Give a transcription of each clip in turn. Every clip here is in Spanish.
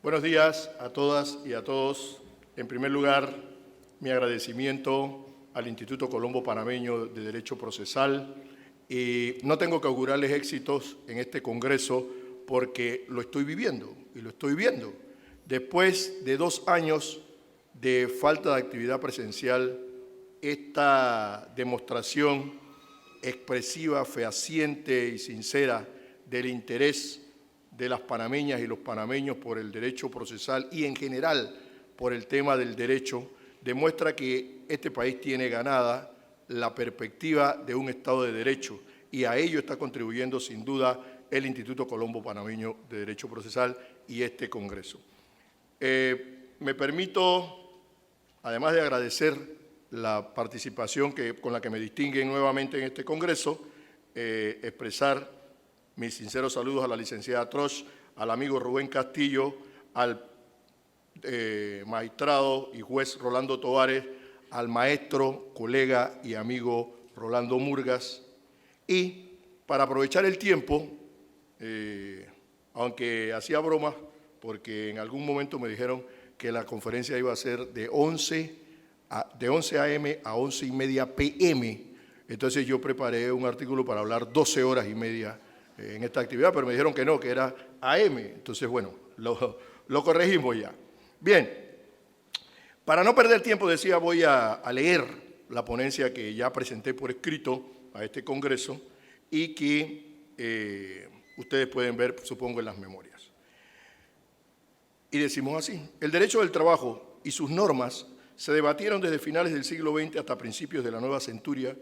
Buenos días a todas y a todos. En primer lugar, mi agradecimiento al Instituto Colombo Panameño de Derecho Procesal. No tengo que augurarles éxitos en este congreso porque lo estoy viviendo y lo estoy viendo. Después de 2 años de falta de actividad presencial, esta demostración expresiva, fehaciente y sincera del interés de las panameñas y los panameños por el derecho procesal y en general por el tema del derecho, demuestra que este país tiene ganada la perspectiva de un Estado de Derecho y a ello está contribuyendo sin duda el Instituto Colombo Panameño de Derecho Procesal y este Congreso. Me permito, además de agradecer la participación con la que me distinguen nuevamente en este Congreso, expresar mis sinceros saludos a la licenciada Troch, al amigo Rubén Castillo, al magistrado y juez Rolando Tovares, al maestro, colega y amigo Rolando Murgas. Y para aprovechar el tiempo, aunque hacía bromas, porque en algún momento me dijeron que la conferencia iba a ser de 11 a.m. a 11:30 p.m., entonces yo preparé un artículo para hablar 12 horas y media en esta actividad, pero me dijeron que no, que era AM. Entonces, bueno, lo corregimos ya. Bien, para no perder tiempo, decía, voy a leer la ponencia que ya presenté por escrito a este Congreso y que ustedes pueden ver, supongo, en las memorias. Y decimos así: el derecho del trabajo y sus normas se debatieron desde finales del siglo XX hasta principios de la nueva centuria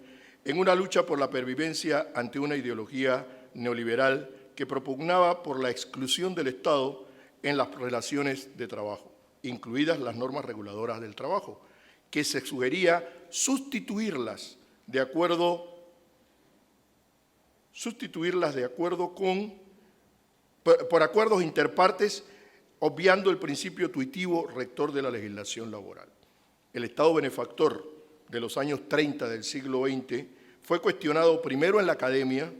en una lucha por la pervivencia ante una ideología neoliberal que propugnaba por la exclusión del Estado en las relaciones de trabajo, incluidas las normas reguladoras del trabajo, que se sugería sustituirlas de acuerdo por acuerdos interpartes, obviando el principio tuitivo rector de la legislación laboral. El Estado benefactor de los años 30 del siglo XX fue cuestionado primero en la academia,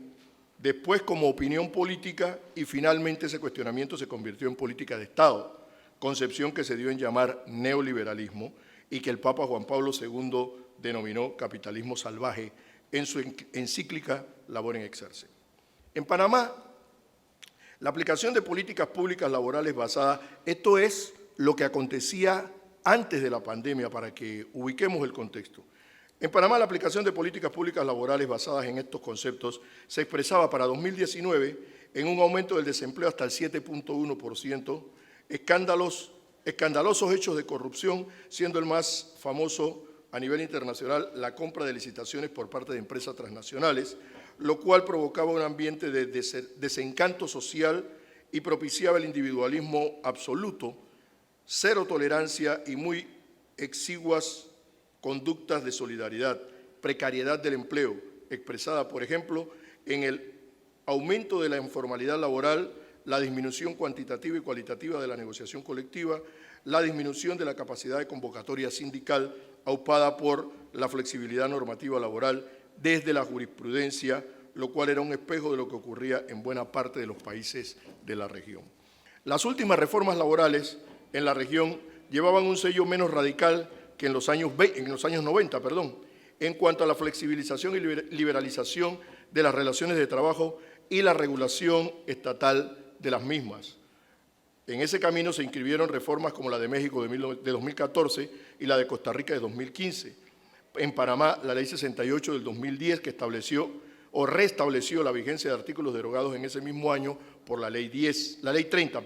después como opinión política y finalmente ese cuestionamiento se convirtió en política de Estado, concepción que se dio en llamar neoliberalismo y que el Papa Juan Pablo II denominó capitalismo salvaje en su encíclica Labor in Exerce. En Panamá, la aplicación de políticas públicas laborales basadas, esto es lo que acontecía antes de la pandemia para que ubiquemos el contexto. En Panamá, la aplicación de políticas públicas laborales basadas en estos conceptos se expresaba para 2019 en un aumento del desempleo hasta el 7.1%, escandalosos hechos de corrupción, siendo el más famoso a nivel internacional la compra de licitaciones por parte de empresas transnacionales, lo cual provocaba un ambiente de desencanto social y propiciaba el individualismo absoluto, cero tolerancia y muy exiguas conductas de solidaridad, precariedad del empleo, expresada, por ejemplo, en el aumento de la informalidad laboral, la disminución cuantitativa y cualitativa de la negociación colectiva, la disminución de la capacidad de convocatoria sindical, aupada por la flexibilidad normativa laboral desde la jurisprudencia, lo cual era un espejo de lo que ocurría en buena parte de los países de la región. Las últimas reformas laborales en la región llevaban un sello menos radical que en los años 90, en cuanto a la flexibilización y liberalización de las relaciones de trabajo y la regulación estatal de las mismas. En ese camino se inscribieron reformas como la de México de 2014 y la de Costa Rica de 2015. En Panamá, la Ley 68 del 2010, que estableció o restableció la vigencia de artículos derogados en ese mismo año por la Ley 30,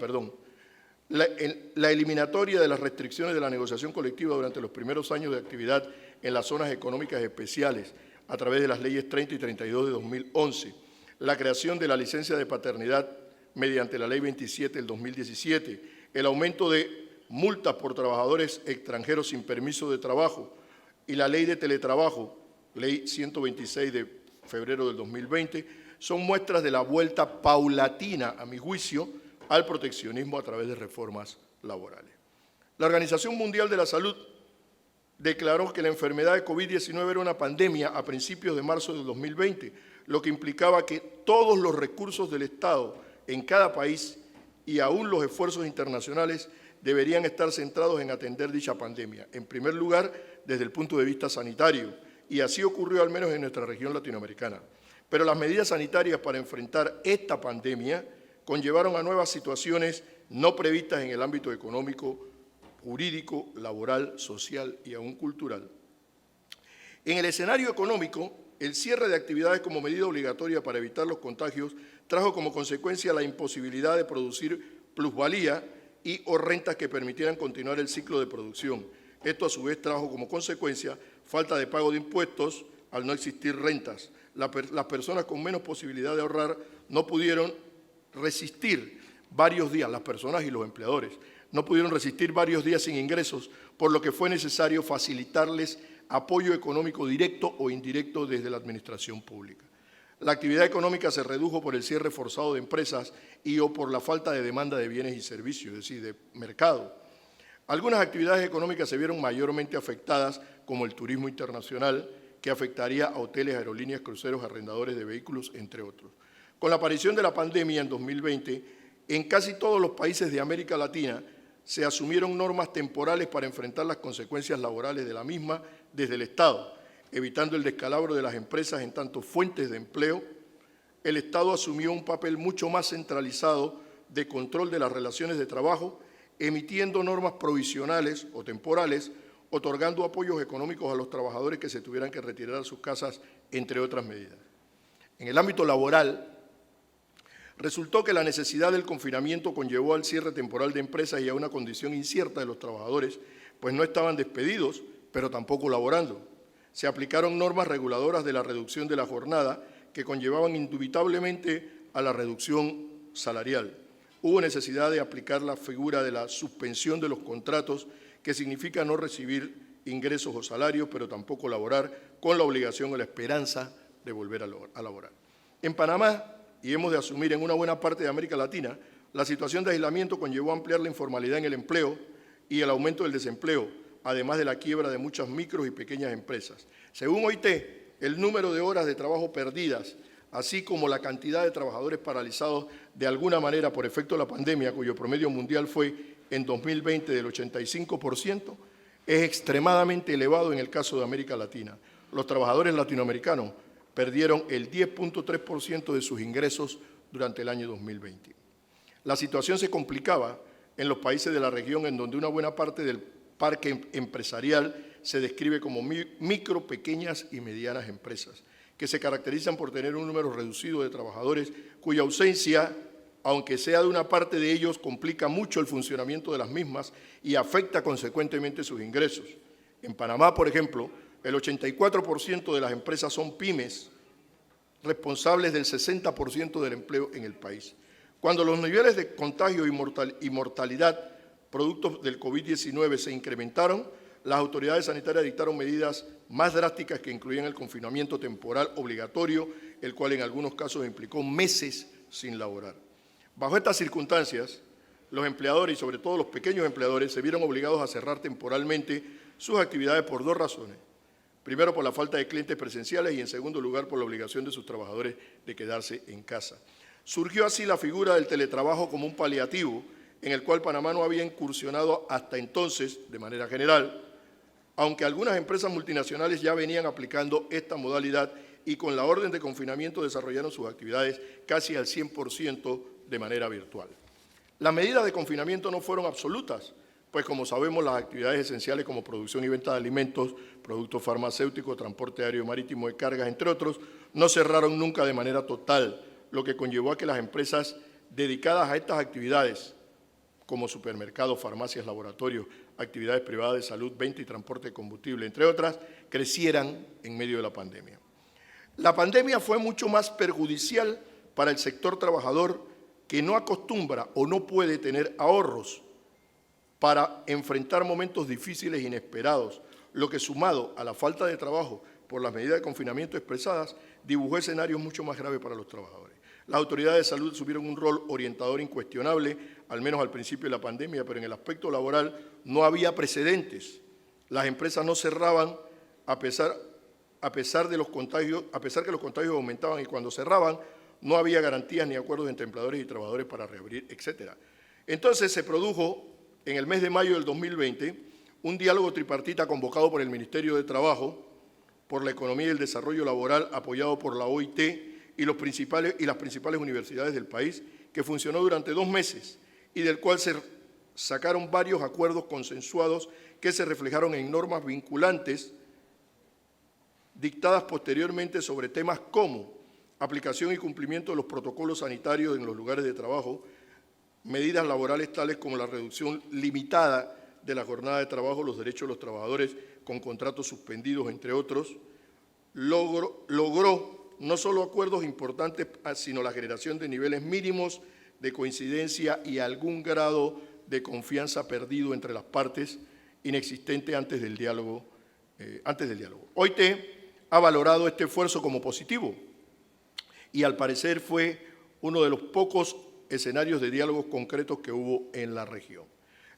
la eliminatoria de las restricciones de la negociación colectiva durante los primeros años de actividad en las zonas económicas especiales a través de las leyes 30 y 32 de 2011, la creación de la licencia de paternidad mediante la Ley 27 del 2017, el aumento de multas por trabajadores extranjeros sin permiso de trabajo y la Ley de Teletrabajo, Ley 126 de febrero del 2020, son muestras de la vuelta paulatina, a mi juicio, al proteccionismo a través de reformas laborales. La Organización Mundial de la Salud declaró que la enfermedad de COVID-19 era una pandemia a principios de marzo del 2020, lo que implicaba que todos los recursos del Estado en cada país y aún los esfuerzos internacionales deberían estar centrados en atender dicha pandemia. En primer lugar, desde el punto de vista sanitario, y así ocurrió al menos en nuestra región latinoamericana. Pero las medidas sanitarias para enfrentar esta pandemia conllevaron a nuevas situaciones no previstas en el ámbito económico, jurídico, laboral, social y aún cultural. En el escenario económico, el cierre de actividades como medida obligatoria para evitar los contagios trajo como consecuencia la imposibilidad de producir plusvalía y o rentas que permitieran continuar el ciclo de producción. Esto a su vez trajo como consecuencia falta de pago de impuestos al no existir rentas. Las personas con menos posibilidad de ahorrar no pudieron resistir varios días, las personas y los empleadores, no pudieron resistir varios días sin ingresos, por lo que fue necesario facilitarles apoyo económico directo o indirecto desde la administración pública. La actividad económica se redujo por el cierre forzado de empresas y o por la falta de demanda de bienes y servicios, es decir, de mercado. Algunas actividades económicas se vieron mayormente afectadas, como el turismo internacional, que afectaría a hoteles, aerolíneas, cruceros, arrendadores de vehículos, entre otros. Con la aparición de la pandemia en 2020, en casi todos los países de América Latina se asumieron normas temporales para enfrentar las consecuencias laborales de la misma desde el Estado, evitando el descalabro de las empresas en tanto fuentes de empleo. El Estado asumió un papel mucho más centralizado de control de las relaciones de trabajo, emitiendo normas provisionales o temporales, otorgando apoyos económicos a los trabajadores que se tuvieran que retirar a sus casas, entre otras medidas. En el ámbito laboral, resultó que la necesidad del confinamiento conllevó al cierre temporal de empresas y a una condición incierta de los trabajadores, pues no estaban despedidos, pero tampoco laborando. Se aplicaron normas reguladoras de la reducción de la jornada que conllevaban indubitablemente a la reducción salarial. Hubo necesidad de aplicar la figura de la suspensión de los contratos, que significa no recibir ingresos o salarios, pero tampoco laborar, con la obligación o la esperanza de volver a laborar. En Panamá, y hemos de asumir en una buena parte de América Latina, la situación de aislamiento conllevó a ampliar la informalidad en el empleo y el aumento del desempleo, además de la quiebra de muchas micros y pequeñas empresas. Según OIT, el número de horas de trabajo perdidas, así como la cantidad de trabajadores paralizados de alguna manera por efecto de la pandemia, cuyo promedio mundial fue en 2020 del 85%, es extremadamente elevado en el caso de América Latina. Los trabajadores latinoamericanos perdieron el 10.3% de sus ingresos durante el año 2020. La situación se complicaba en los países de la región, en donde una buena parte del parque empresarial se describe como micro, pequeñas y medianas empresas, que se caracterizan por tener un número reducido de trabajadores cuya ausencia, aunque sea de una parte de ellos, complica mucho el funcionamiento de las mismas y afecta consecuentemente sus ingresos. En Panamá, por ejemplo, el 84% de las empresas son pymes, responsables del 60% del empleo en el país. Cuando los niveles de contagio y mortalidad producto del COVID-19 se incrementaron, las autoridades sanitarias dictaron medidas más drásticas que incluían el confinamiento temporal obligatorio, el cual en algunos casos implicó meses sin laborar. Bajo estas circunstancias, los empleadores y sobre todo los pequeños empleadores se vieron obligados a cerrar temporalmente sus actividades por dos razones. Primero, por la falta de clientes presenciales y, en segundo lugar, por la obligación de sus trabajadores de quedarse en casa. Surgió así la figura del teletrabajo como un paliativo en el cual Panamá no había incursionado hasta entonces de manera general, aunque algunas empresas multinacionales ya venían aplicando esta modalidad y con la orden de confinamiento desarrollaron sus actividades casi al 100% de manera virtual. Las medidas de confinamiento no fueron absolutas, pues como sabemos las actividades esenciales como producción y venta de alimentos, productos farmacéuticos, transporte aéreo y marítimo de cargas, entre otros, no cerraron nunca de manera total, lo que conllevó a que las empresas dedicadas a estas actividades, como supermercados, farmacias, laboratorios, actividades privadas de salud, venta y transporte de combustible, entre otras, crecieran en medio de la pandemia. La pandemia fue mucho más perjudicial para el sector trabajador, que no acostumbra o no puede tener ahorros para enfrentar momentos difíciles e inesperados, lo que, sumado a la falta de trabajo por las medidas de confinamiento expresadas, dibujó escenarios mucho más graves para los trabajadores. Las autoridades de salud asumieron un rol orientador incuestionable, al menos al principio de la pandemia, pero en el aspecto laboral no había precedentes. Las empresas no cerraban a pesar que los contagios aumentaban, y cuando cerraban no había garantías ni acuerdos entre empleadores y trabajadores para reabrir, etc. Entonces se produjo en el mes de mayo del 2020 un diálogo tripartita convocado por el Ministerio de Trabajo, por la Economía y el Desarrollo Laboral, apoyado por la OIT y las principales universidades del país, que funcionó durante 2 meses y del cual se sacaron varios acuerdos consensuados que se reflejaron en normas vinculantes dictadas posteriormente sobre temas como aplicación y cumplimiento de los protocolos sanitarios en los lugares de trabajo, medidas laborales tales como la reducción limitada de la jornada de trabajo, los derechos de los trabajadores con contratos suspendidos, entre otros. Logró no solo acuerdos importantes, sino la generación de niveles mínimos de coincidencia y algún grado de confianza perdido entre las partes, inexistente antes del diálogo. OIT ha valorado este esfuerzo como positivo y al parecer fue uno de los pocos escenarios de diálogos concretos que hubo en la región.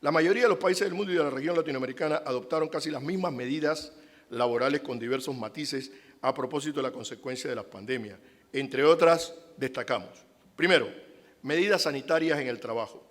La mayoría de los países del mundo y de la región latinoamericana adoptaron casi las mismas medidas laborales con diversos matices a propósito de la consecuencia de la pandemia. Entre otras, destacamos, primero, medidas sanitarias en el trabajo.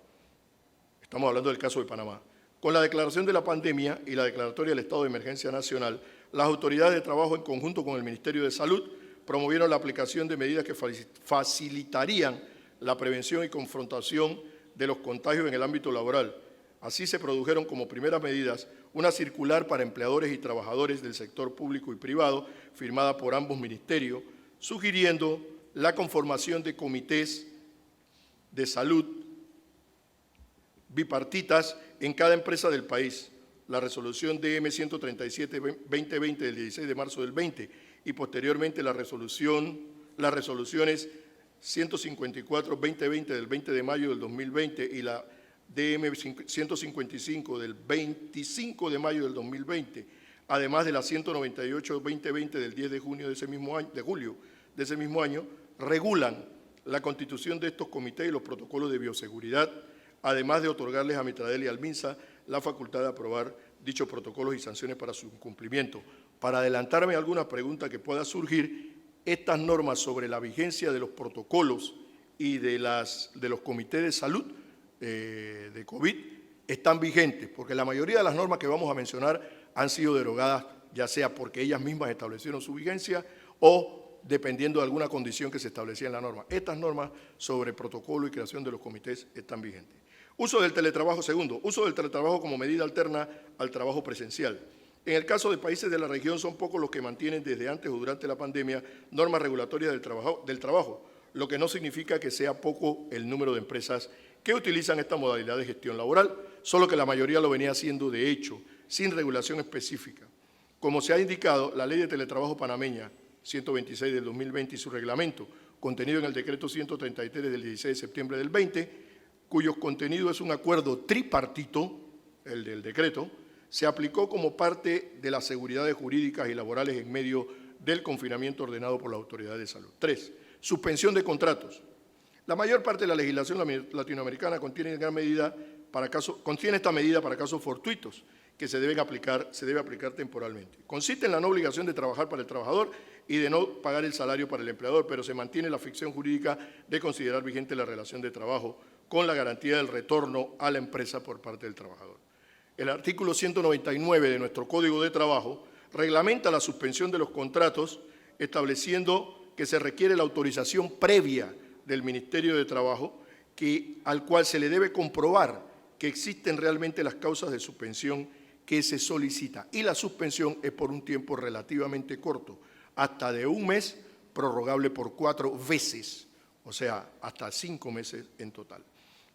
Estamos hablando del caso de Panamá. Con la declaración de la pandemia y la declaratoria del estado de emergencia nacional, las autoridades de trabajo, en conjunto con el Ministerio de Salud, promovieron la aplicación de medidas que facilitarían la prevención y confrontación de los contagios en el ámbito laboral. Así se produjeron como primeras medidas una circular para empleadores y trabajadores del sector público y privado, firmada por ambos ministerios, sugiriendo la conformación de comités de salud bipartitas en cada empresa del país. La resolución DM 137-2020 del 16 de marzo del 20 y posteriormente las resoluciones 154-2020 del 20 de mayo del 2020 y la DM 155 del 25 de mayo del 2020, además de la 198-2020 del 10 de junio de julio de ese mismo año, regulan la constitución de estos comités y los protocolos de bioseguridad, además de otorgarles a Mitradel y al MINSA la facultad de aprobar dichos protocolos y sanciones para su cumplimiento. Para adelantarme a alguna pregunta que pueda surgir, estas normas sobre la vigencia de los protocolos y de los comités de salud de COVID están vigentes, porque la mayoría de las normas que vamos a mencionar han sido derogadas, ya sea porque ellas mismas establecieron su vigencia o dependiendo de alguna condición que se establecía en la norma. Estas normas sobre protocolo y creación de los comités están vigentes. Uso del teletrabajo, segundo, uso del teletrabajo como medida alterna al trabajo presencial. En el caso de países de la región son pocos los que mantienen desde antes o durante la pandemia normas regulatorias del trabajo, lo que no significa que sea poco el número de empresas que utilizan esta modalidad de gestión laboral, solo que la mayoría lo venía haciendo de hecho, sin regulación específica. Como se ha indicado, la Ley de Teletrabajo Panameña 126 del 2020 y su reglamento, contenido en el Decreto 133 del 16 de septiembre del 20, cuyo contenido es un acuerdo tripartito, el del decreto, se aplicó como parte de las seguridades jurídicas y laborales en medio del confinamiento ordenado por la Autoridad de Salud. 3. Suspensión de contratos. La mayor parte de la legislación latinoamericana contiene esta medida para casos fortuitos que se debe aplicar temporalmente. Consiste en la no obligación de trabajar para el trabajador y de no pagar el salario para el empleador, pero se mantiene la ficción jurídica de considerar vigente la relación de trabajo con la garantía del retorno a la empresa por parte del trabajador. El artículo 199 de nuestro Código de Trabajo reglamenta la suspensión de los contratos, estableciendo que se requiere la autorización previa del Ministerio de Trabajo, al cual se le debe comprobar que existen realmente las causas de suspensión que se solicita. Y la suspensión es por un tiempo relativamente corto, hasta de 1 mes, prorrogable por 4 veces, o sea, hasta 5 meses en total.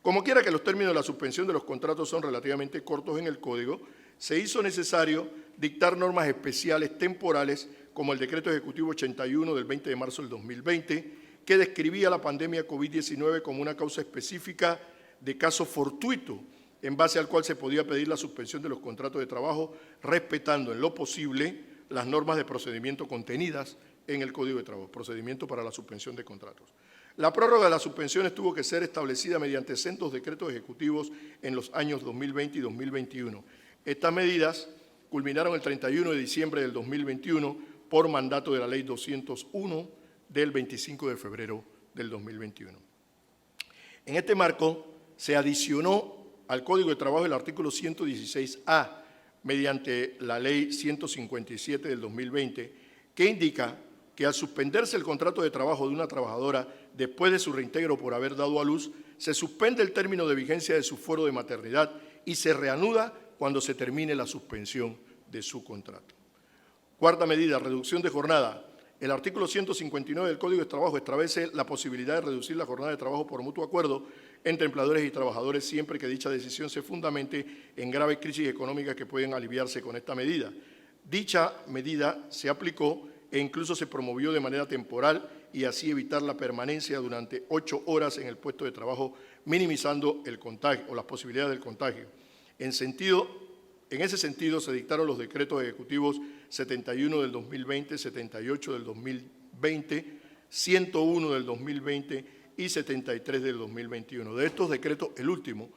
Como quiera que los términos de la suspensión de los contratos son relativamente cortos en el Código, se hizo necesario dictar normas especiales temporales como el Decreto Ejecutivo 81 del 20 de marzo del 2020, que describía la pandemia COVID-19 como una causa específica de caso fortuito, en base al cual se podía pedir la suspensión de los contratos de trabajo, respetando en lo posible las normas de procedimiento contenidas en el Código de Trabajo, procedimiento para la suspensión de contratos. La prórroga de las suspensiones tuvo que ser establecida mediante sendos decretos ejecutivos en los años 2020 y 2021. Estas medidas culminaron el 31 de diciembre del 2021 por mandato de la Ley 201 del 25 de febrero del 2021. En este marco, se adicionó al Código de Trabajo el artículo 116A, mediante la Ley 157 del 2020, que indica que al suspenderse el contrato de trabajo de una trabajadora después de su reintegro por haber dado a luz, se suspende el término de vigencia de su fuero de maternidad y se reanuda cuando se termine la suspensión de su contrato. Cuarta medida, reducción de jornada. El artículo 159 del Código de Trabajo establece la posibilidad de reducir la jornada de trabajo por mutuo acuerdo entre empleadores y trabajadores siempre que dicha decisión se fundamente en graves crisis económicas que pueden aliviarse con esta medida. Dicha medida se aplicó e incluso se promovió de manera temporal y así evitar la permanencia durante 8 horas en el puesto de trabajo, minimizando el contagio o las posibilidades del contagio. En ese sentido, se dictaron los decretos ejecutivos 71 del 2020, 78 del 2020, 101 del 2020 y 73 del 2021. De estos decretos, el último,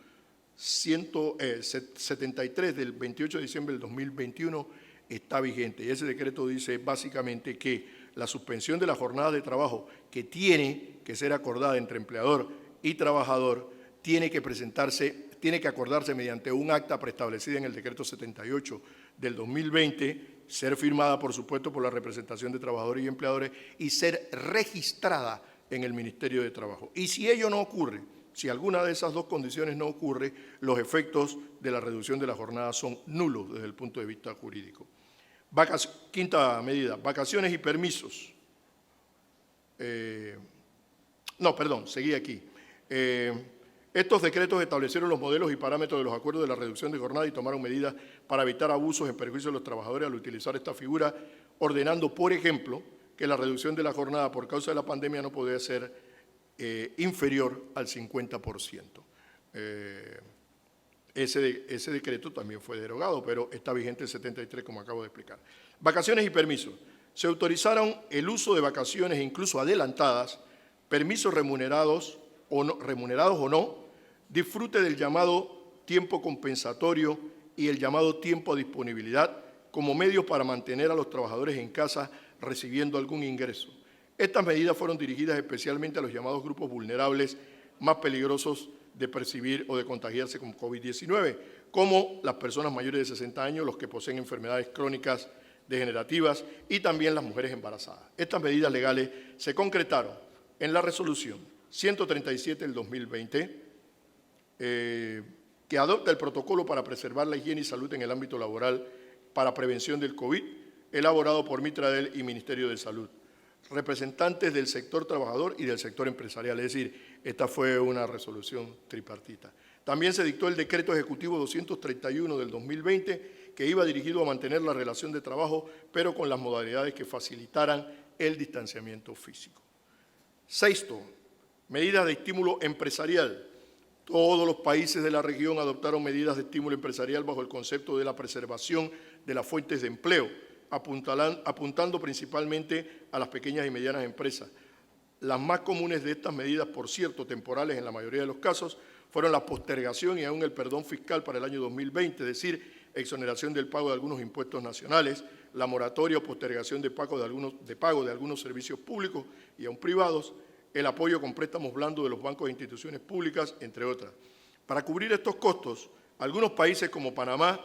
73 del 28 de diciembre del 2021, está vigente. Y ese decreto dice básicamente que la suspensión de la jornada de trabajo, que tiene que ser acordada entre empleador y trabajador, tiene que acordarse mediante un acta preestablecida en el decreto 78 del 2020, ser firmada, por supuesto, por la representación de trabajadores y empleadores y ser registrada en el Ministerio de Trabajo. Y si ello no ocurre, si alguna de esas dos condiciones no ocurre, los efectos de la reducción de la jornada son nulos desde el punto de vista jurídico. Quinta medida, vacaciones y permisos. Seguí aquí. Estos decretos establecieron los modelos y parámetros de los acuerdos de la reducción de jornada y tomaron medidas para evitar abusos en perjuicio de los trabajadores al utilizar esta figura, ordenando, por ejemplo, que la reducción de la jornada por causa de la pandemia no podía ser inferior al 50%. Ese decreto también fue derogado, pero está vigente el 73, como acabo de explicar. Vacaciones y permisos. Se autorizaron el uso de vacaciones, incluso adelantadas, permisos remunerados o no, disfrute del llamado tiempo compensatorio y el llamado tiempo a disponibilidad como medios para mantener a los trabajadores en casa recibiendo algún ingreso. Estas medidas fueron dirigidas especialmente a los llamados grupos vulnerables más peligrosos de percibir o de contagiarse con COVID-19, como las personas mayores de 60 años, los que poseen enfermedades crónicas degenerativas y también las mujeres embarazadas. Estas medidas legales se concretaron en la resolución 137 del 2020, que adopta el protocolo para preservar la higiene y salud en el ámbito laboral para prevención del COVID, elaborado por Mitradel y Ministerio de Salud, representantes del sector trabajador y del sector empresarial, es decir, esta fue una resolución tripartita. También se dictó el decreto ejecutivo 231 del 2020, que iba dirigido a mantener la relación de trabajo, pero con las modalidades que facilitaran el distanciamiento físico. Sexto, medidas de estímulo empresarial. Todos los países de la región adoptaron medidas de estímulo empresarial bajo el concepto de la preservación de las fuentes de empleo, apuntando principalmente a las pequeñas y medianas empresas. Las más comunes de estas medidas, por cierto, temporales en la mayoría de los casos, fueron la postergación y aún el perdón fiscal para el año 2020, es decir, exoneración del pago de algunos impuestos nacionales, la moratoria o postergación de pago de algunos servicios públicos y aún privados, el apoyo con préstamos blandos de los bancos e instituciones públicas, entre otras. Para cubrir estos costos, algunos países como Panamá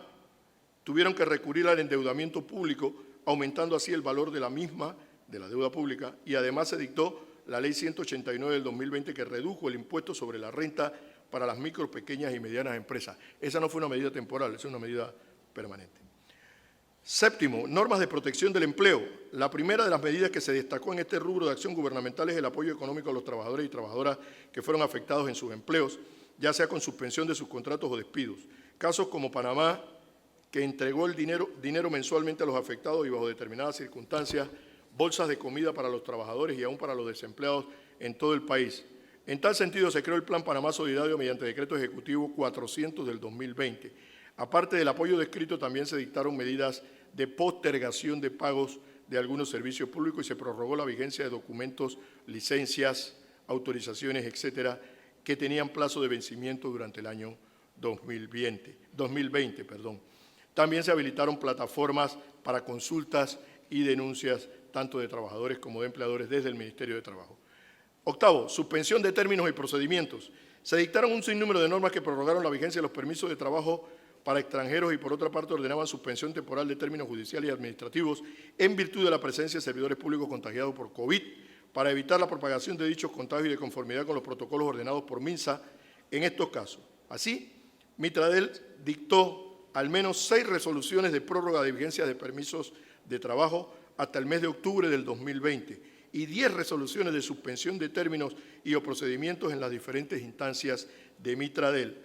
tuvieron que recurrir al endeudamiento público, aumentando así el valor de la misma, de la deuda pública, y además se dictó la Ley 189 del 2020 que redujo el impuesto sobre la renta para las micro, pequeñas y medianas empresas. Esa no fue una medida temporal, esa es una medida permanente. Séptimo, normas de protección del empleo. La primera de las medidas que se destacó en este rubro de acción gubernamental es el apoyo económico a los trabajadores y trabajadoras que fueron afectados en sus empleos, ya sea con suspensión de sus contratos o despidos. Casos como Panamá, que entregó el dinero mensualmente a los afectados y bajo determinadas circunstancias, bolsas de comida para los trabajadores y aún para los desempleados en todo el país. En tal sentido, se creó el Plan Panamá Solidario mediante Decreto Ejecutivo 400 del 2020. Aparte del apoyo descrito, también se dictaron medidas de postergación de pagos de algunos servicios públicos y se prorrogó la vigencia de documentos, licencias, autorizaciones, etcétera, que tenían plazo de vencimiento durante el año 2020. También se habilitaron plataformas para consultas y denuncias tanto de trabajadores como de empleadores desde el Ministerio de Trabajo. Octavo, suspensión de términos y procedimientos. Se dictaron un sinnúmero de normas que prorrogaron la vigencia de los permisos de trabajo para extranjeros y, por otra parte, ordenaban suspensión temporal de términos judiciales y administrativos en virtud de la presencia de servidores públicos contagiados por COVID para evitar la propagación de dichos contagios y de conformidad con los protocolos ordenados por MINSA en estos casos. Así, Mitradel dictó al menos 6 resoluciones de prórroga de vigencia de permisos de trabajo hasta el mes de octubre del 2020 y 10 resoluciones de suspensión de términos y o procedimientos en las diferentes instancias de Mitradel.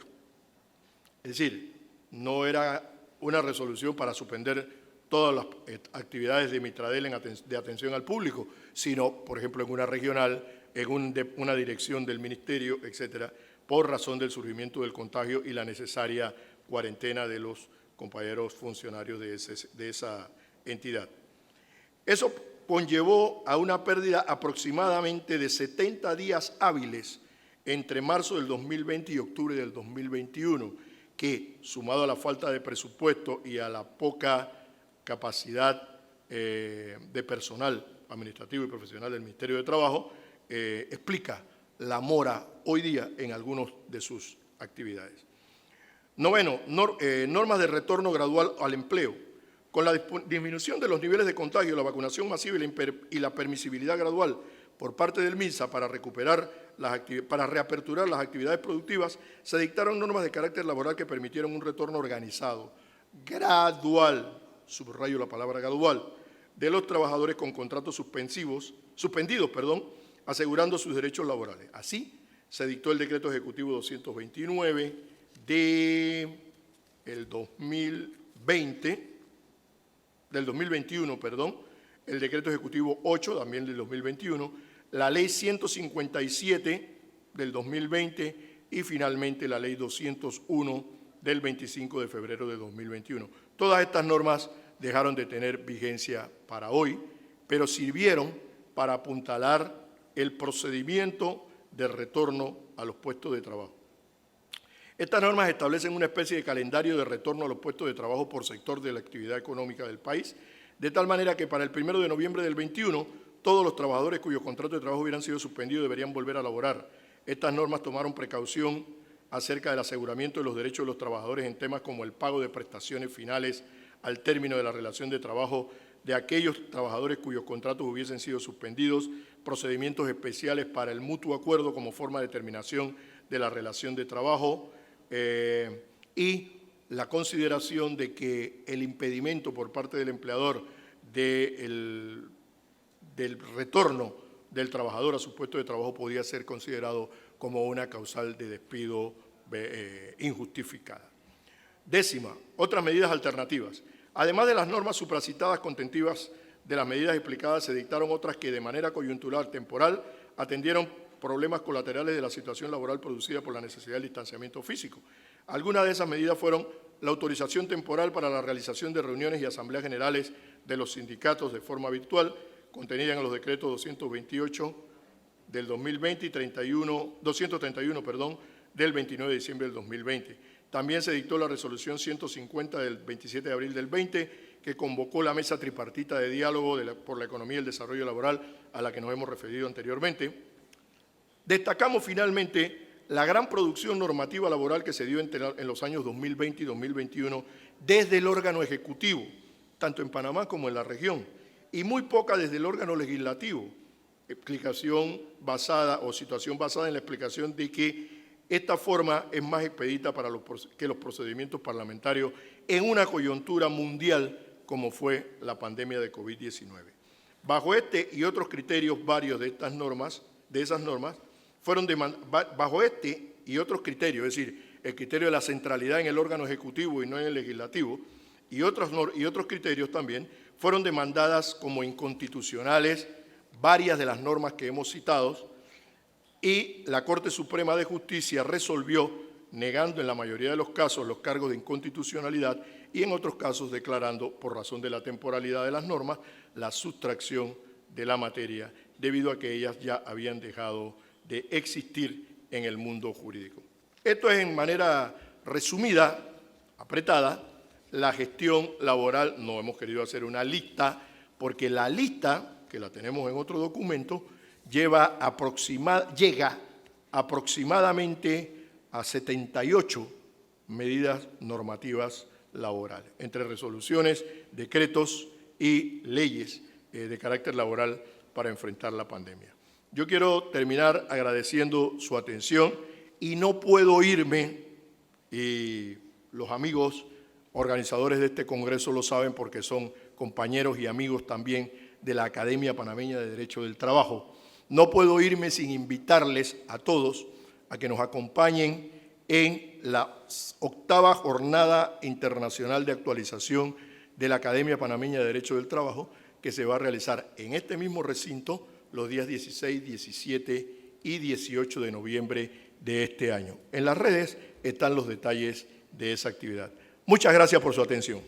Es decir, no era una resolución para suspender todas las actividades de Mitradel de atención al público, sino, por ejemplo, en una regional, en una dirección del ministerio, etcétera, por razón del surgimiento del contagio y la necesaria cuarentena de los compañeros funcionarios de esa entidad. Eso conllevó a una pérdida aproximadamente de 70 días hábiles entre marzo del 2020 y octubre del 2021, que, sumado a la falta de presupuesto y a la poca capacidad de personal administrativo y profesional del Ministerio de Trabajo, explica la mora hoy día en algunas de sus actividades. Noveno, normas de retorno gradual al empleo. Con la disminución de los niveles de contagio, la vacunación masiva y la permisibilidad gradual por parte del MINSA para reaperturar las actividades productivas, se dictaron normas de carácter laboral que permitieron un retorno organizado, gradual, subrayo la palabra gradual, de los trabajadores con contratos suspendidos, asegurando sus derechos laborales. Así, se dictó el Decreto Ejecutivo 229 del 2021, el Decreto Ejecutivo 8, también del 2021, la Ley 157 del 2020 y finalmente la Ley 201 del 25 de febrero de 2021. Todas estas normas dejaron de tener vigencia para hoy, pero sirvieron para apuntalar el procedimiento de retorno a los puestos de trabajo. Estas normas establecen una especie de calendario de retorno a los puestos de trabajo por sector de la actividad económica del país, de tal manera que para el 1 de noviembre del 21, todos los trabajadores cuyos contratos de trabajo hubieran sido suspendidos deberían volver a laborar. Estas normas tomaron precaución acerca del aseguramiento de los derechos de los trabajadores en temas como el pago de prestaciones finales al término de la relación de trabajo de aquellos trabajadores cuyos contratos hubiesen sido suspendidos, procedimientos especiales para el mutuo acuerdo como forma de terminación de la relación de trabajo y la consideración de que el impedimento por parte del empleador del retorno del trabajador a su puesto de trabajo podía ser considerado como una causal de despido injustificada. Décima, otras medidas alternativas. Además de las normas supracitadas contentivas de las medidas explicadas, se dictaron otras que de manera coyuntural temporal atendieron problemas colaterales de la situación laboral producida por la necesidad del distanciamiento físico. Algunas de esas medidas fueron la autorización temporal para la realización de reuniones y asambleas generales de los sindicatos de forma virtual, contenida en los decretos 228 del 2020 y 231 del 29 de diciembre del 2020. También se dictó la resolución 150 del 27 de abril del 20, que convocó la mesa tripartita de diálogo por la economía y el desarrollo laboral a la que nos hemos referido anteriormente. Destacamos finalmente la gran producción normativa laboral que se dio en los años 2020 y 2021 desde el órgano ejecutivo, tanto en Panamá como en la región, y muy poca desde el órgano legislativo, situación basada en la explicación de que esta forma es más expedita que los procedimientos parlamentarios en una coyuntura mundial como fue la pandemia de COVID-19. Bajo este y otros criterios, varios de esas normas, bajo este y otros criterios, es decir, el criterio de la centralidad en el órgano ejecutivo y no en el legislativo, y otros criterios también, fueron demandadas como inconstitucionales varias de las normas que hemos citado, y la Corte Suprema de Justicia resolvió negando en la mayoría de los casos los cargos de inconstitucionalidad y en otros casos declarando, por razón de la temporalidad de las normas, la sustracción de la materia debido a que ellas ya habían dejado de existir en el mundo jurídico. Esto es en manera resumida, apretada, la gestión laboral. No hemos querido hacer una lista porque la lista, que la tenemos en otro documento, llega aproximadamente a 78 medidas normativas laborales, entre resoluciones, decretos y leyes de carácter laboral para enfrentar la pandemia. Yo quiero terminar agradeciendo su atención y no puedo irme, y los amigos organizadores de este congreso lo saben porque son compañeros y amigos también de la Academia Panameña de Derecho del Trabajo, no puedo irme sin invitarles a todos a que nos acompañen en la 8ª Jornada Internacional de Actualización de la Academia Panameña de Derecho del Trabajo, que se va a realizar en este mismo recinto los días 16, 17 y 18 de noviembre de este año. En las redes están los detalles de esa actividad. Muchas gracias por su atención.